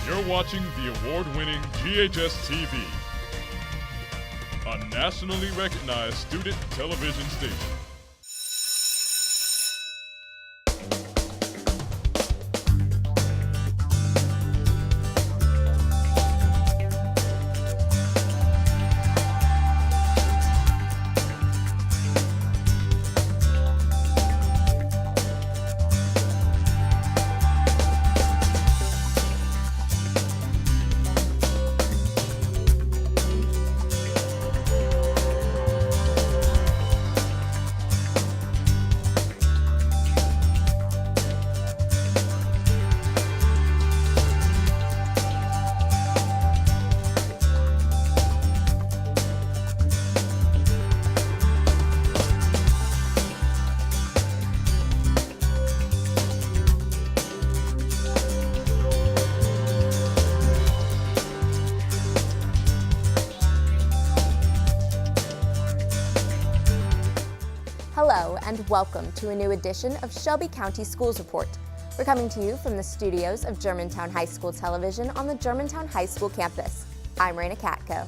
You're watching the award-winning GHS-TV, a nationally recognized student television station. Hello and welcome to a new edition of Shelby County Schools Report. We're coming to you from the studios of Germantown High School Television on the Germantown High School campus. I'm Raina Katko.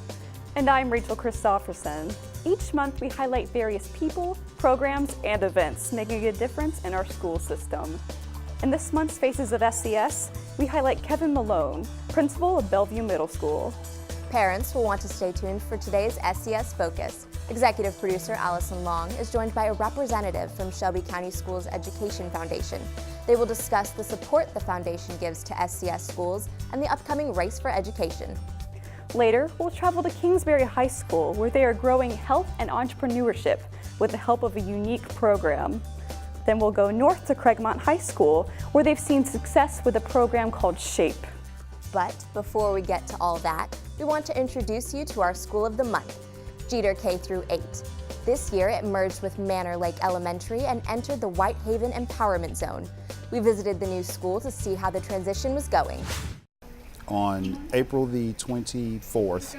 And I'm Rachel Christofferson. Each month we highlight various people, programs, and events making a difference in our school system. In this month's Faces of SCS, we highlight Kevin Malone, principal of Bellevue Middle School. Parents will want to stay tuned for today's SCS Focus. Executive producer Allison Long is joined by a representative from Shelby County Schools Education Foundation. They will discuss the support the foundation gives to SCS schools and the upcoming Race for Education. Later, we'll travel to Kingsbury High School, where they are growing health and entrepreneurship with the help of a unique program. Then we'll go north to Craigmont High School, where they've seen success with a program called SHAPE. But before we get to all that, we want to introduce you to our School of the Month, Geeter K-8. This year it merged with Manor Lake Elementary and entered the Whitehaven Empowerment Zone. We visited the new school to see how the transition was going. On April the 24th,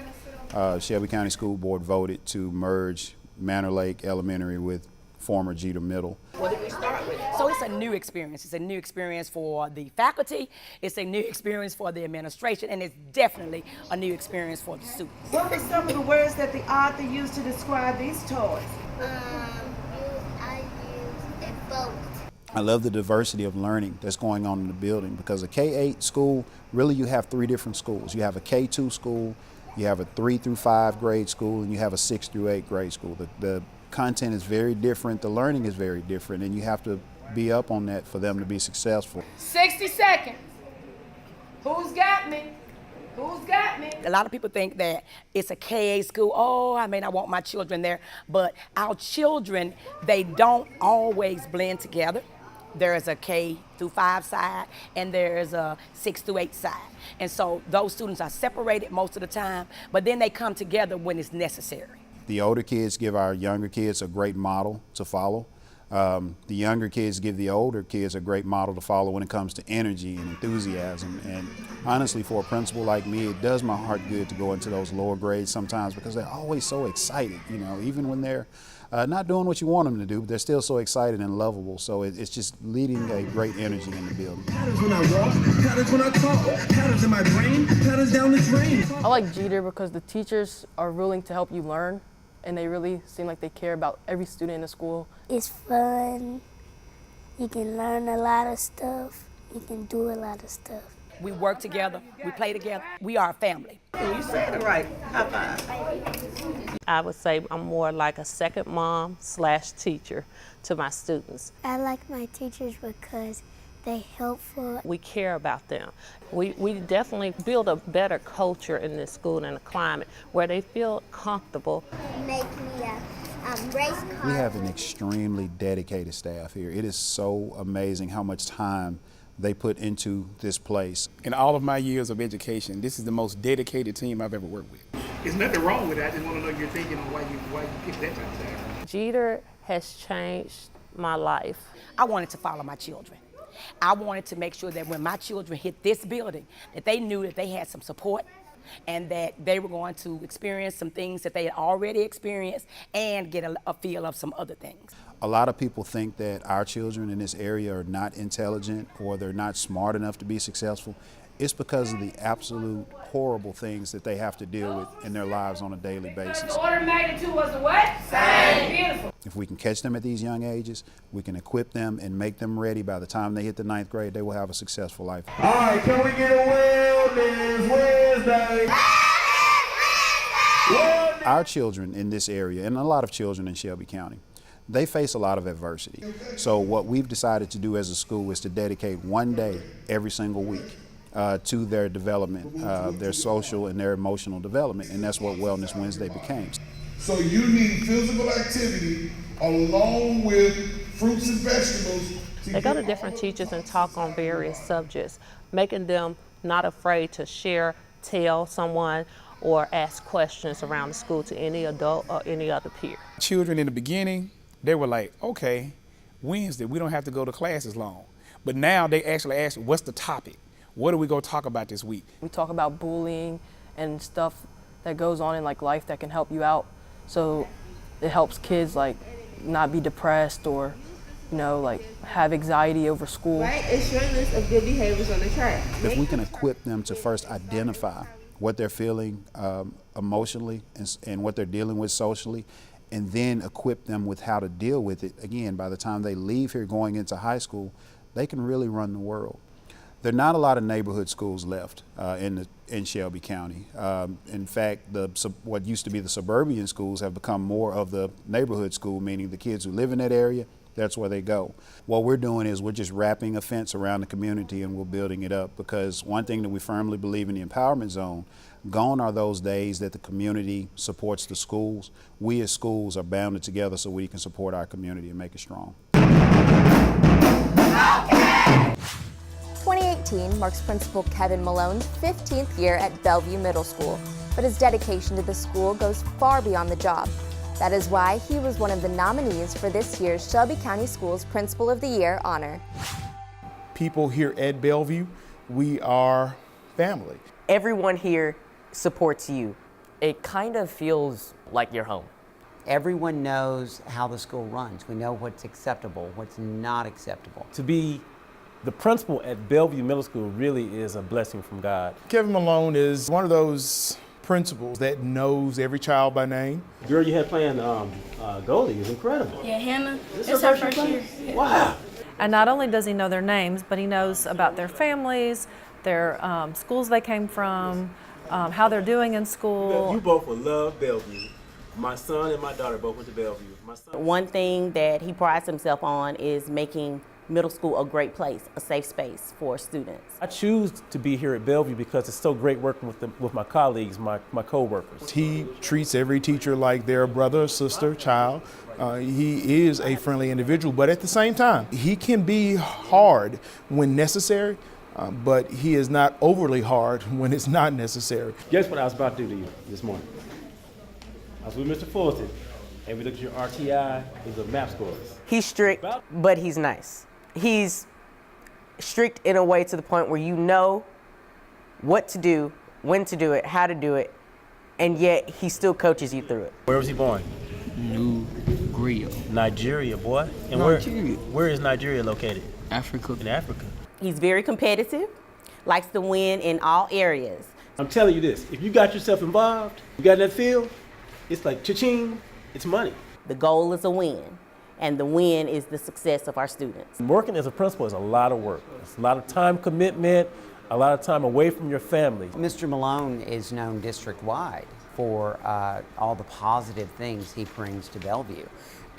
Shelby County School Board voted to merge Manor Lake Elementary with former Geeter Middle. What did we start with? So it's a new experience. It's a new experience for the faculty, it's a new experience for the administration, and it's definitely a new experience for the students. What were some of the words that the author used to describe these toys? I used both. I love the diversity of learning that's going on in the building, because a K-8 school, really you have three different schools. You have a K-2 school, you have a 3 through 5 grade school, and you have a 6 through 8 grade school. The content is very different, the learning is very different, and you have to be up on that for them to be successful. 60 seconds. Who's got me? Who's got me? A lot of people think that it's a K-8 school. Oh, I mean, I want my children there. But our children, they don't always blend together. There is a K through 5 side and there is a 6 through 8 side. And so those students are separated most of the time, but then they come together when it's necessary. The older kids give our younger kids a great model to follow. The younger kids give the older kids a great model to follow when it comes to energy and enthusiasm. And honestly, for a principal like me, it does my heart good to go into those lower grades sometimes, because they're always so excited, you know, even when they're not doing what you want them to do, but they're still so excited and lovable. So it's just leading a great energy in the building. Patterns when I walk, patterns when I talk, patterns in my brain, patterns down the drain. I like Geeter because the teachers are willing to help you learn, and they really seem like they care about every student in the school. It's fun. You can learn a lot of stuff. You can do a lot of stuff. We work together, we play together, we are a family. You said it right. High five. I would say I'm more like a second mom / teacher to my students. I like my teachers because they're helpful. We care about them. We definitely build a better culture in this school and a climate where they feel comfortable. Make me a race car. We have an extremely dedicated staff here. It is so amazing how much time they put into this place. In all of my years of education, this is the most dedicated team I've ever worked with. There's nothing wrong with that. I just want to know your thinking on why you picked that type of thing. Geeter has changed my life. I wanted to follow my children. I wanted to make sure that when my children hit this building, that they knew that they had some support and that they were going to experience some things that they had already experienced and get a feel of some other things. A lot of people think that our children in this area are not intelligent or they're not smart enough to be successful. It's because of the absolute horrible things that they have to deal with in their lives on a daily basis. Order of magnitude was the what? Same. Beautiful. If we can catch them at these young ages, we can equip them and make them ready. By the time they hit the 9th grade, they will have a successful life. All right, can we get a Wellness Wednesday? Our children in this area, and a lot of children in Shelby County, they face a lot of adversity. So what we've decided to do as a school is to dedicate one day every single week to their development, their social and their emotional development, and that's what Wellness Wednesday became. So you need physical activity along with fruits and vegetables. They go to different teachers and talk on various subjects, making them not afraid to share, tell someone, or ask questions around the school to any adult or any other peer. Children in the beginning, they were like, okay, Wednesday, we don't have to go to class as long. But now they actually ask, what's the topic? What are we going to talk about this week? We talk about bullying and stuff that goes on in like life that can help you out. So it helps kids like not be depressed or, you know, like have anxiety over school. Right, it's your list of good behaviors on the chart. If we can equip them to first identify what they're feeling emotionally and what they're dealing with socially, and then equip them with how to deal with it, again, by the time they leave here going into high school, they can really run the world. There are not a lot of neighborhood schools left in Shelby County. In fact, what used to be the suburban schools have become more of the neighborhood school, meaning the kids who live in that area, that's where they go. What we're doing is we're just wrapping a fence around the community and we're building it up, because one thing that we firmly believe in the empowerment zone, gone are those days that the community supports the schools. We as schools are bounded together so we can support our community and make it strong. 2018 marks Principal Kevin Malone's 15th year at Bellevue Middle School, but his dedication to the school goes far beyond the job. That is why he was one of the nominees for this year's Shelby County Schools Principal of the Year honor. People here at Bellevue, we are family. Everyone here supports you. It kind of feels like your home. Everyone knows how the school runs. We know what's acceptable, what's not acceptable. To be the principal at Bellevue Middle School really is a blessing from God. Kevin Malone is one of those principals that knows every child by name. The girl you had playing goalie is incredible. Yeah, Hannah, it's her first year. Wow. And not only does he know their names, but he knows about their families, their schools they came from, how they're doing in school. You both will love Bellevue. My son and my daughter both went to Bellevue. One thing that he prides himself on is making middle school a great place, a safe space for students. I choose to be here at Bellevue because it's so great working with my colleagues, my co-workers. He treats every teacher like their brother, sister, child. He is a friendly individual, but at the same time, he can be hard when necessary, but he is not overly hard when it's not necessary. Guess what I was about to do to you this morning? I was with Mr. Fulton, and we looked at your RTI and the map scores. He's strict, but he's nice. He's strict in a way to the point where you know what to do, when to do it, how to do it, and yet he still coaches you through it. Where was he born? Nigeria, boy. And where is Nigeria located? Africa. In Africa. He's very competitive, likes to win in all areas. I'm telling you this, if you got yourself involved, you got in that field, it's like cha-ching, it's money. The goal is a win, and the win is the success of our students. Working as a principal is a lot of work. It's a lot of time commitment, a lot of time away from your family. Mr. Malone is known district-wide for all the positive things he brings to Bellevue.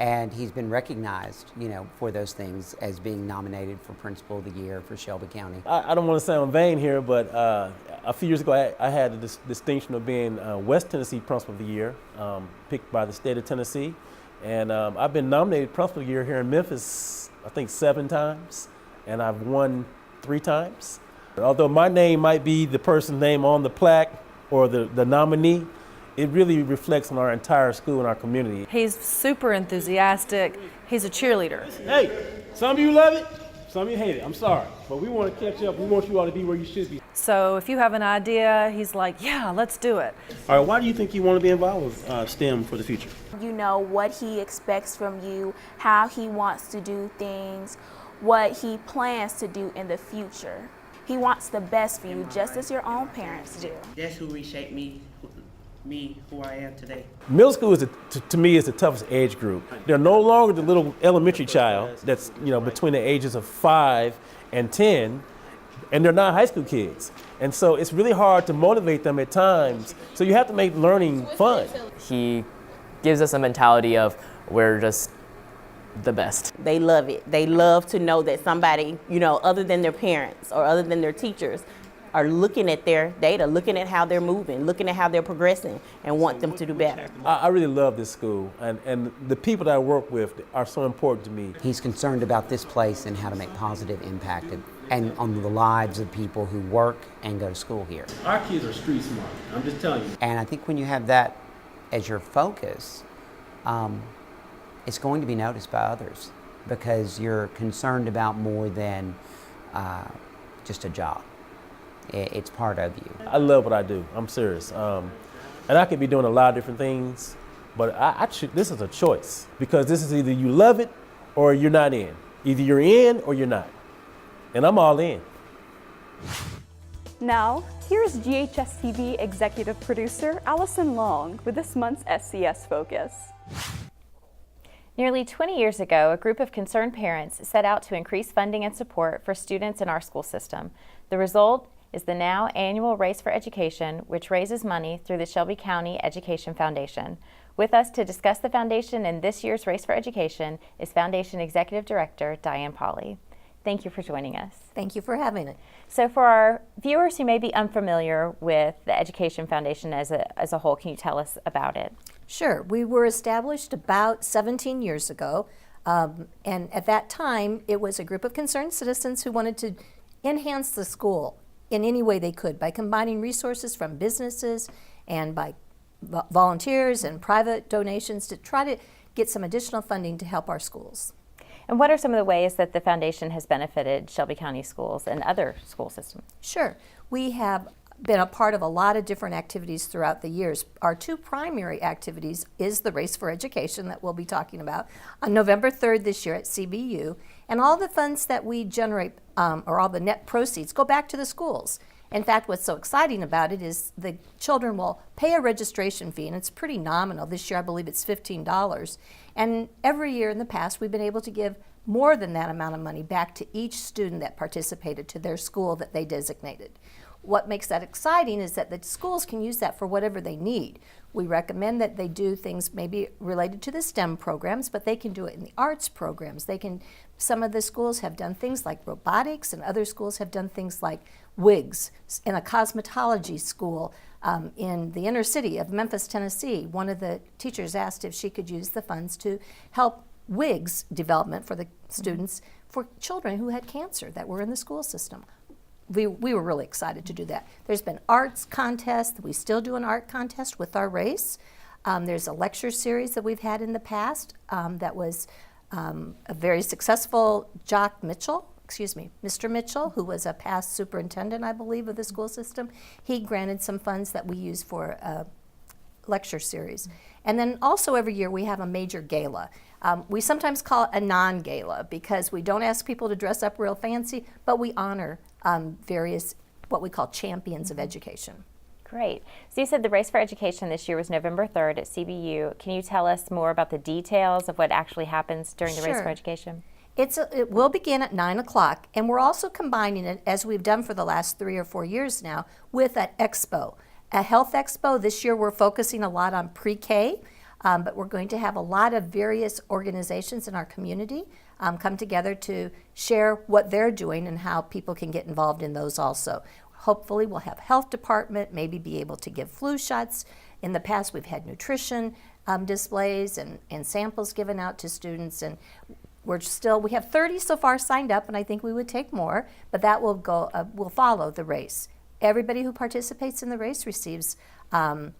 And he's been recognized, for those things as being nominated for Principal of the Year for Shelby County. I don't want to sound vain here, but a few years ago I had the distinction of being West Tennessee Principal of the Year, picked by the state of Tennessee. And I've been nominated Principal of the Year here in Memphis, I think 7 times, and I've won 3 times. Although my name might be the person's name on the plaque or the nominee, it really reflects on our entire school and our community. He's super enthusiastic. He's a cheerleader. Hey, some of you love it, some of you hate it. I'm sorry, but we want to catch up. We want you all to be where you should be. So if you have an idea, he's like, yeah, let's do it. All right, why do you think you want to be involved with STEM for the future? You know what he expects from you, how he wants to do things, what he plans to do in the future. He wants the best for you, just as your own parents do. That's who reshaped me, who I am today. Middle school is, to me, is the toughest age group. They're no longer the little elementary child that's between the ages of 5 and 10, and they're not high school kids. And so it's really hard to motivate them at times. So you have to make learning fun. He gives us a mentality of we're just the best. They love it. They love to know that somebody, other than their parents or other than their teachers, are looking at their data, looking at how they're moving, looking at how they're progressing, and want them to do better. I really love this school, and the people that I work with are so important to me. He's concerned about this place and how to make positive impact and on the lives of people who work and go to school here. Our kids are street smart, I'm just telling you. And I think when you have that as your focus, it's going to be noticed by others because you're concerned about more than just a job. It's part of you. I love what I do, I'm serious. And I could be doing a lot of different things, but this is a choice because this is either you love it or you're not in. Either you're in or you're not. And I'm all in. Now, here's GHS-TV executive producer Allison Long with this month's SCS Focus. Nearly 20 years ago, a group of concerned parents set out to increase funding and support for students in our school system. The result is the now annual Race for Education, which raises money through the Shelby County Education Foundation. With us to discuss the foundation and this year's Race for Education is Foundation Executive Director Diane Pauley. Thank you for joining us. Thank you for having it. So for our viewers who may be unfamiliar with the Education Foundation as a whole, can you tell us about it? Sure. We were established about 17 years ago, and at that time it was a group of concerned citizens who wanted to enhance the school in any way they could by combining resources from businesses and by volunteers and private donations to try to get some additional funding to help our schools. And what are some of the ways that the foundation has benefited Shelby County schools and other school systems? Sure. We have been a part of a lot of different activities throughout the years. Our two primary activities is the Race for Education that we'll be talking about on November 3rd this year at CBU. And all the funds that we generate, or all the net proceeds, go back to the schools. In fact, what's so exciting about it is the children will pay a registration fee, and it's pretty nominal. This year, I believe it's $15. And every year in the past, we've been able to give more than that amount of money back to each student that participated to their school that they designated. What makes that exciting is that the schools can use that for whatever they need. We recommend that they do things maybe related to the STEM programs, but they can do it in the arts programs. Some of the schools have done things like robotics, and other schools have done things like wigs. In a cosmetology school in the inner city of Memphis, Tennessee, one of the teachers asked if she could use the funds to help wigs development for the students for children who had cancer that were in the school system. We were really excited to do that. There's been arts contests. We still do an art contest with our race. There's a lecture series that we've had in the past that was a very successful Mr. Mitchell, who was a past superintendent, I believe, of the school system. He granted some funds that we use for a lecture series. And then also every year we have a major gala. We sometimes call it a non-gala because we don't ask people to dress up real fancy, but we honor various what we call champions of education. Great. So you said the Race for Education this year was November 3rd at CBU. Can you tell us more about the details of what actually happens during the Race for Education? It will begin at 9 o'clock, and we're also combining it, as we've done for the last 3 or 4 years now, with an expo, a health expo. This year we're focusing a lot on pre-K, but we're going to have a lot of various organizations in our community come together to share what they're doing and how people can get involved in those also. Hopefully we'll have health department, maybe be able to give flu shots. In the past we've had nutrition displays and samples given out to students, and we have 30 so far signed up, and I think we would take more, but that will follow the race. Everybody who participates in the race receives an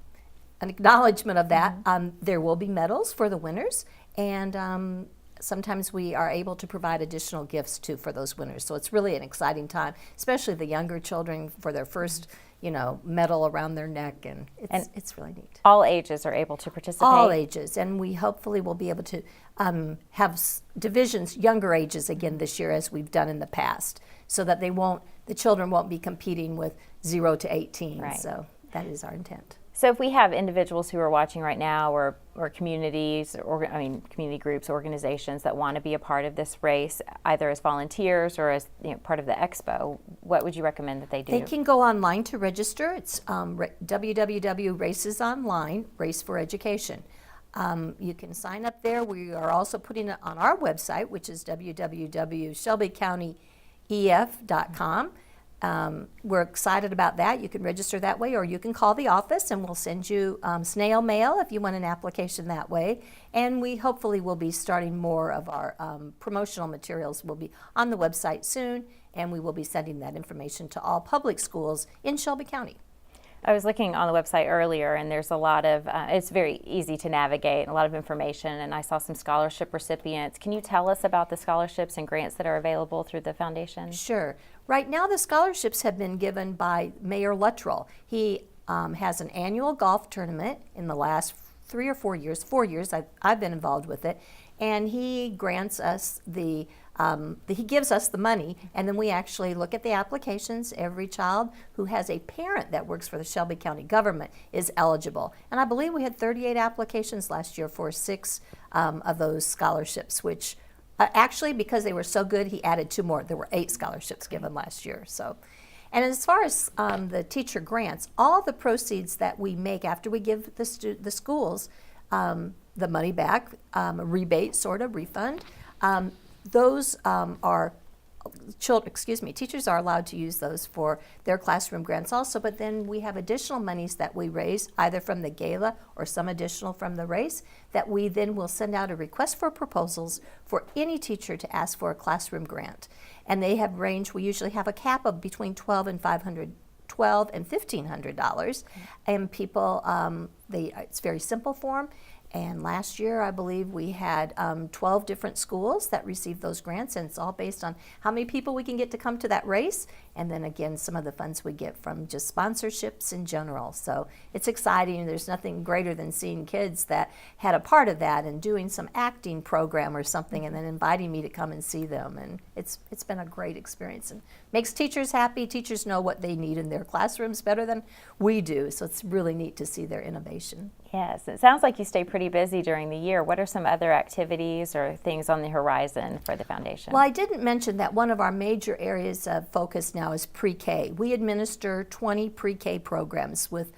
acknowledgement of that. There will be medals for the winners, and sometimes we are able to provide additional gifts too for those winners. So it's really an exciting time, especially the younger children for their first, medal around their neck, and it's really neat. All ages are able to participate? All ages, and we hopefully will be able to have divisions, younger ages again this year as we've done in the past, so that the children won't be competing with 0 to 18. Right. So that is our intent. So if we have individuals who are watching right now, or communities, community groups, organizations that want to be a part of this race, either as volunteers or as part of the expo, what would you recommend that they do? They can go online to register. It's www.races online, Race for Education. You can sign up there. We are also putting it on our website, which is www.shelbycountyef.com. We're excited about that. You can register that way, or you can call the office and we'll send you snail mail if you want an application that way. And we hopefully will be starting more of our promotional materials will be on the website soon, and we will be sending that information to all public schools in Shelby County. I was looking on the website earlier, and there's a lot of, it's very easy to navigate, and a lot of information, and I saw some scholarship recipients. Can you tell us about the scholarships and grants that are available through the foundation? Sure. Right now the scholarships have been given by Mayor Luttrell. He has an annual golf tournament in the last 3 or 4 years, 4 years I've been involved with it, and he grants us he gives us the money, and then we actually look at the applications. Every child who has a parent that works for the Shelby County government is eligible. And I believe we had 38 applications last year for 6 of those scholarships, which actually, because they were so good, he added 2 more. There were 8 scholarships given last year. So, and as far as the teacher grants, all the proceeds that we make after we give the schools the money back, a rebate, sort of refund, those teachers are allowed to use those for their classroom grants also, but then we have additional monies that we raise either from the gala or some additional from the race that we then will send out a request for proposals for any teacher to ask for a classroom grant. And they have ranged, we usually have a cap of between $12 and $1,500, and people, it's very simple for them. And last year, I believe we had 12 different schools that received those grants, and it's all based on how many people we can get to come to that race, and then again, some of the funds we get from just sponsorships in general. So it's exciting. There's nothing greater than seeing kids that had a part of that and doing some acting program or something, and then inviting me to come and see them. And it's been a great experience, and makes teachers happy. Teachers know what they need in their classrooms better than we do, so it's really neat to see their innovation. Yes, it sounds like you stay pretty busy during the year. What are some other activities or things on the horizon for the foundation? Well, I didn't mention that one of our major areas of focus now is pre-K. We administer 20 pre-K programs with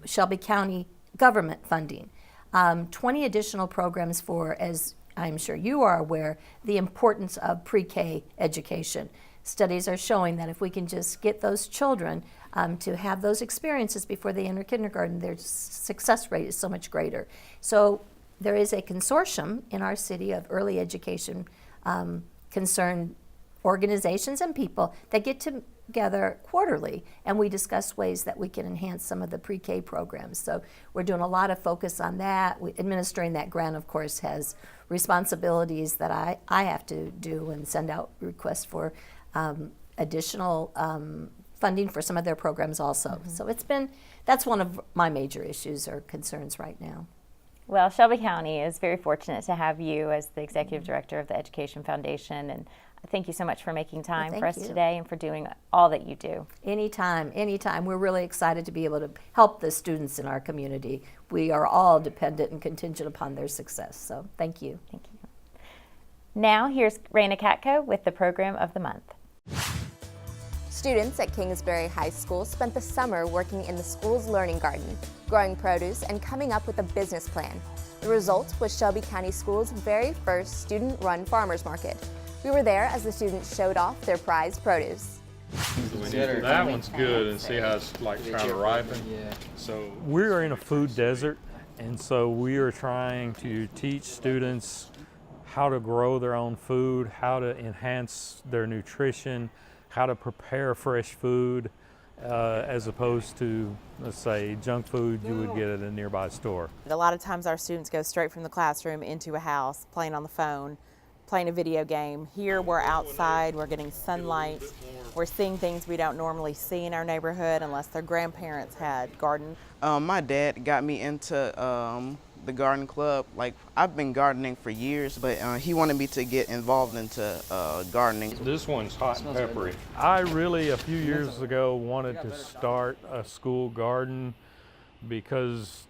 Shelby County government funding. 20 additional programs for, as I'm sure you are aware, the importance of pre-K education. Studies are showing that if we can just get those children to have those experiences before they enter kindergarten, their success rate is so much greater. So there is a consortium in our city of early education concerned organizations and people that get together quarterly, and we discuss ways that we can enhance some of the pre-K programs. So we're doing a lot of focus on that. Administering that grant, of course, has responsibilities that I have to do and send out requests for additional funding for some of their programs also. Mm-hmm. So that's one of my major issues or concerns right now. Well, Shelby County is very fortunate to have you as the Executive Director of the Education Foundation, and thank you so much for making time for us today and for doing all that you do. Anytime, anytime. We're really excited to be able to help the students in our community. We are all dependent and contingent upon their success, so thank you. Thank you. Now, here's Raina Katko with the Program of the Month. Students at Kingsbury High School spent the summer working in the school's learning garden, growing produce and coming up with a business plan. The result was Shelby County Schools' very first student-run farmers market. We were there as the students showed off their prized produce. That one's good, and see how it's like trying to ripen. So we're in a food desert, and so we are trying to teach students how to grow their own food, how to enhance their nutrition, how to prepare fresh food, as opposed to, let's say, junk food you would get at a nearby store. A lot of times our students go straight from the classroom into a house, playing on the phone, playing a video game. Here we're outside, we're getting sunlight, we're seeing things we don't normally see in our neighborhood unless their grandparents had gardens. My dad got me into the garden club. Like, I've been gardening for years, but he wanted me to get involved into gardening. This one's hot and peppery. I really, a few years ago, wanted to start a school garden because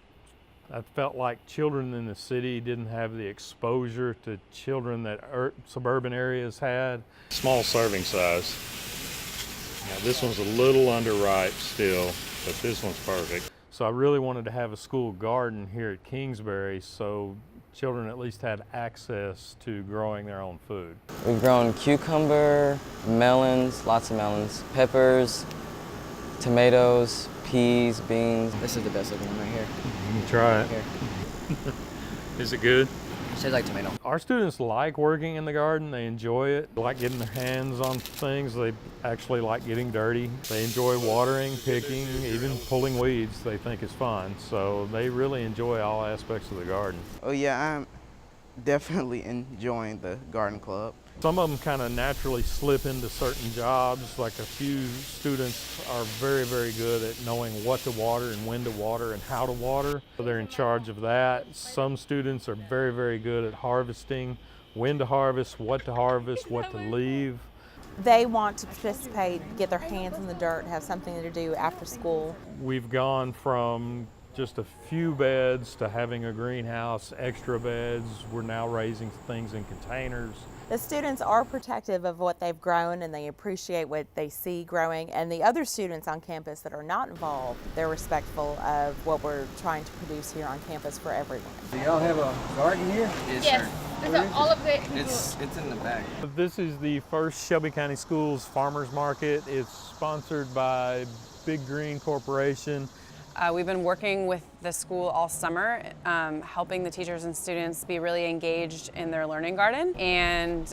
I felt like children in the city didn't have the exposure to children that suburban areas had. Small serving size. Now this one's a little underripe still, but this one's perfect. So I really wanted to have a school garden here at Kingsbury so children at least had access to growing their own food. We've grown cucumber, melons, lots of melons, peppers, tomatoes, peas, beans. This is the best looking one right here. You can try it. Is it good? It tastes like tomato. Our students like working in the garden. They enjoy it. They like getting their hands on things. They actually like getting dirty. They enjoy watering, picking, even pulling weeds they think is fun. So they really enjoy all aspects of the garden. Oh yeah, I'm definitely enjoying the garden club. Some of them kind of naturally slip into certain jobs. Like a few students are very, very good at knowing what to water and when to water and how to water. So they're in charge of that. Some students are very, very good at harvesting, when to harvest, what to leave. They want to participate, get their hands in the dirt, have something to do after school. We've gone from just a few beds to having a greenhouse, extra beds. We're now raising things in containers. The students are protective of what they've grown and they appreciate what they see growing, and the other students on campus that are not involved, they're respectful of what we're trying to produce here on campus for everyone. Do y'all have a garden here? Yes. All of it. It's in the back. This is the first Shelby County Schools Farmers Market. It's sponsored by Big Green Corporation. We've been working with the school all summer, helping the teachers and students be really engaged in their learning garden. And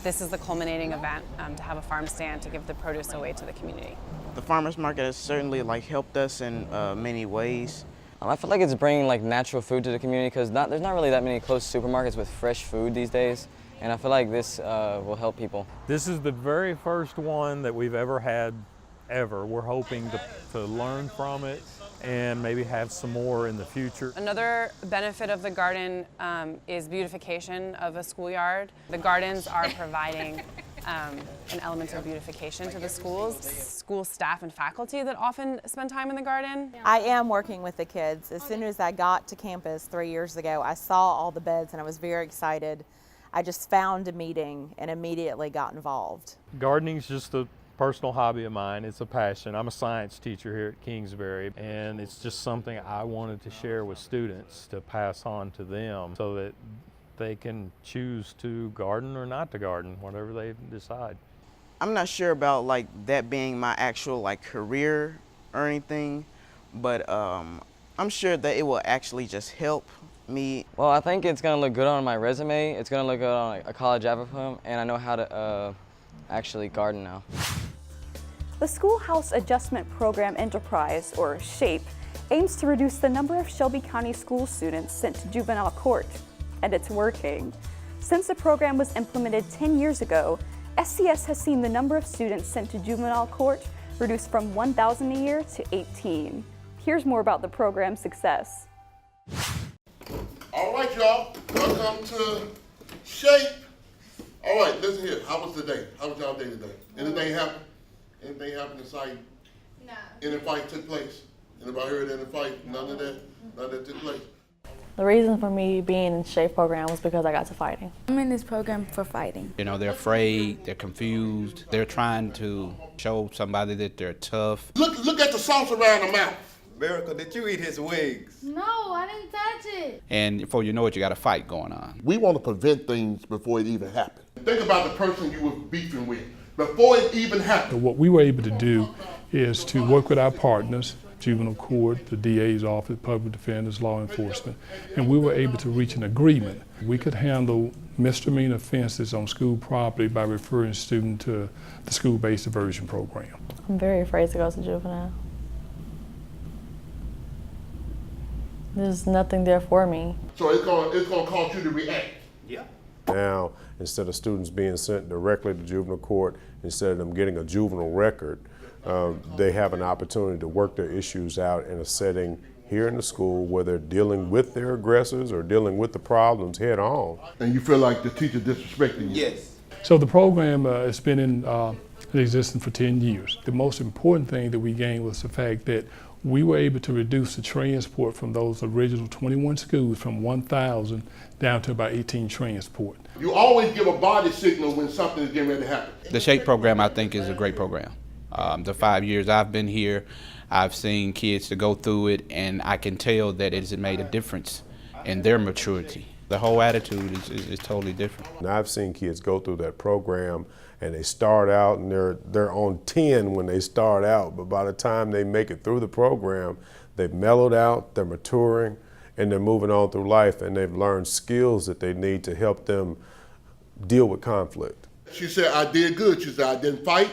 this is the culminating event to have a farm stand to give the produce away to the community. The farmers market has certainly helped us in many ways. I feel like it's bringing natural food to the community because there's not really that many close supermarkets with fresh food these days. And I feel like this will help people. This is the very first one that we've ever had, ever. We're hoping to learn from it and maybe have some more in the future. Another benefit of the garden is beautification of a schoolyard. The gardens are providing an element of beautification to the schools. School staff and faculty that often spend time in the garden. I am working with the kids. As soon as I got to campus 3 years ago, I saw all the beds and I was very excited. I just found a meeting and immediately got involved. Gardening's just a personal hobby of mine. It's a passion. I'm a science teacher here at Kingsbury, and it's just something I wanted to share with students to pass on to them so that they can choose to garden or not to garden, whatever they decide. I'm not sure about that being my actual career or anything, but I'm sure that it will actually just help me. Well, I think it's going to look good on my resume. It's going to look good on a college diploma, and I know how to actually garden now. The Schoolhouse Adjustment Program Enterprise, or SHAPE, aims to reduce the number of Shelby County school students sent to juvenile court, and it's working. Since the program was implemented 10 years ago, SCS has seen the number of students sent to juvenile court reduced from 1,000 a year to 18. Here's more about the program's success. All right, y'all, welcome to SHAPE. All right, listen here. How was the day? How was y'all day today? Anything happen? Anything happened inside? No. Any fight took place? Anybody heard any fight? None of that? None of that took place? The reason for me being in the SHAPE program was because I got to fighting. I'm in this program for fighting. You know, they're afraid, they're confused, they're trying to show somebody that they're tough. Look at the sauce around the mouth. Miracle, did you eat his wings? No, I didn't touch it. And before you know it, you got a fight going on. We want to prevent things before it even happens. Think about the person you were beefing with before it even happened. What we were able to do is to work with our partners Juvenile Court, the DA's office, public defenders, law enforcement, and we were able to reach an agreement. We could handle misdemeanor offenses on school property by referring students to the school-based diversion program. I'm very afraid to go to juvenile. There's nothing there for me. So it's gonna cause you to react. Yeah. Now, instead of students being sent directly to juvenile court, instead of them getting a juvenile record, they have an opportunity to work their issues out in a setting here in the school where they're dealing with their aggressors or dealing with the problems head on. And you feel like the teacher disrespecting you? Yes. So the program has been in existence for 10 years. The most important thing that we gained was the fact that we were able to reduce the transport from those original 21 schools from 1,000 down to about 18 transport. You always give a body signal when something is getting ready to happen. The SHAPE program, I think, is a great program. The 5 years I've been here, I've seen kids to go through it, and I can tell that it has made a difference in their maturity. The whole attitude is totally different. And I've seen kids go through that program and they start out and they're on 10 when they start out, but by the time they make it through the program, they've mellowed out, they're maturing, and they're moving on through life, and they've learned skills that they need to help them deal with conflict. She said, I did good. She said, I didn't fight.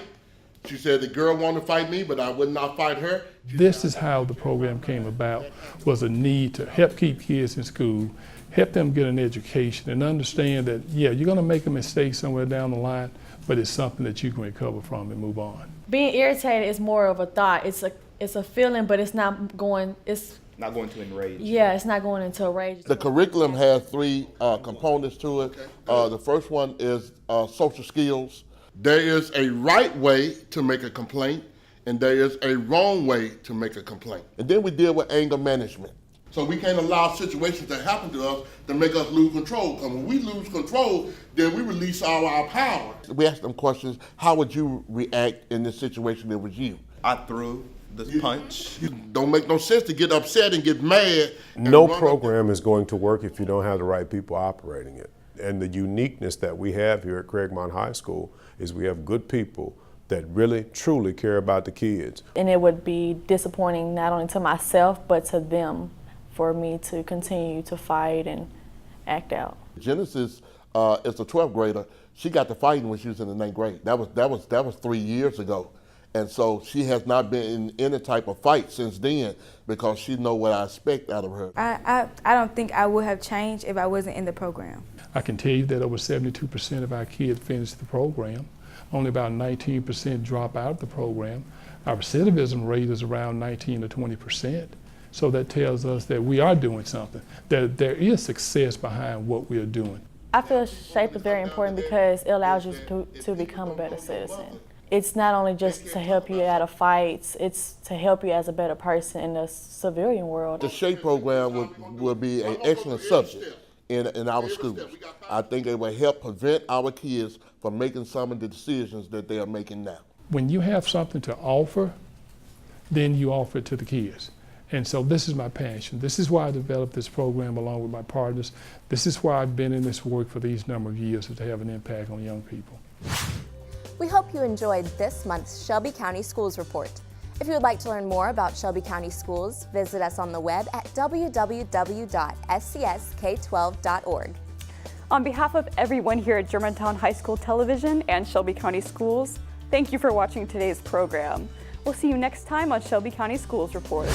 She said, the girl wanted to fight me, but I would not fight her. This is how the program came about, was a need to help keep kids in school, help them get an education, and understand that, yeah, you're gonna make a mistake somewhere down the line, but it's something that you can recover from and move on. Being irritated is more of a thought. It's a feeling, but it's not going to enrage. Yeah, it's not going into a rage. The curriculum has 3 components to it. The first one is social skills. There is a right way to make a complaint, and there is a wrong way to make a complaint. And then we deal with anger management. So we can't allow situations that happen to us to make us lose control. Because when we lose control, then we release all our power. We ask them questions, how would you react in this situation if it was you? I threw the punch. It don't make no sense to get upset and get mad. No program is going to work if you don't have the right people operating it. And the uniqueness that we have here at Craigmont High School is we have good people that really, truly care about the kids. And it would be disappointing not only to myself, but to them, for me to continue to fight and act out. Genesis is a 12th grader. She got to fighting when she was in the 9th grade. That was 3 years ago. And so she has not been in any type of fight since then because she knows what I expect out of her. I don't think I would have changed if I wasn't in the program. I can tell you that over 72% of our kids finish the program. Only about 19% drop out of the program. Our recidivism rate is around 19 to 20%. So that tells us that we are doing something, that there is success behind what we are doing. I feel SHAPE is very important because it allows you to become a better citizen. It's not only just to help you out of fights, it's to help you as a better person in the civilian world. The SHAPE program will be an excellent subject in our schools. I think it will help prevent our kids from making some of the decisions that they are making now. When you have something to offer, then you offer it to the kids. And so this is my passion. This is why I developed this program along with my partners. This is why I've been in this work for these number of years, to have an impact on young people. We hope you enjoyed this month's Shelby County Schools Report. If you would like to learn more about Shelby County Schools, visit us on the web at www.scsk12.org. On behalf of everyone here at Germantown High School Television and Shelby County Schools, thank you for watching today's program. We'll see you next time on Shelby County Schools Report.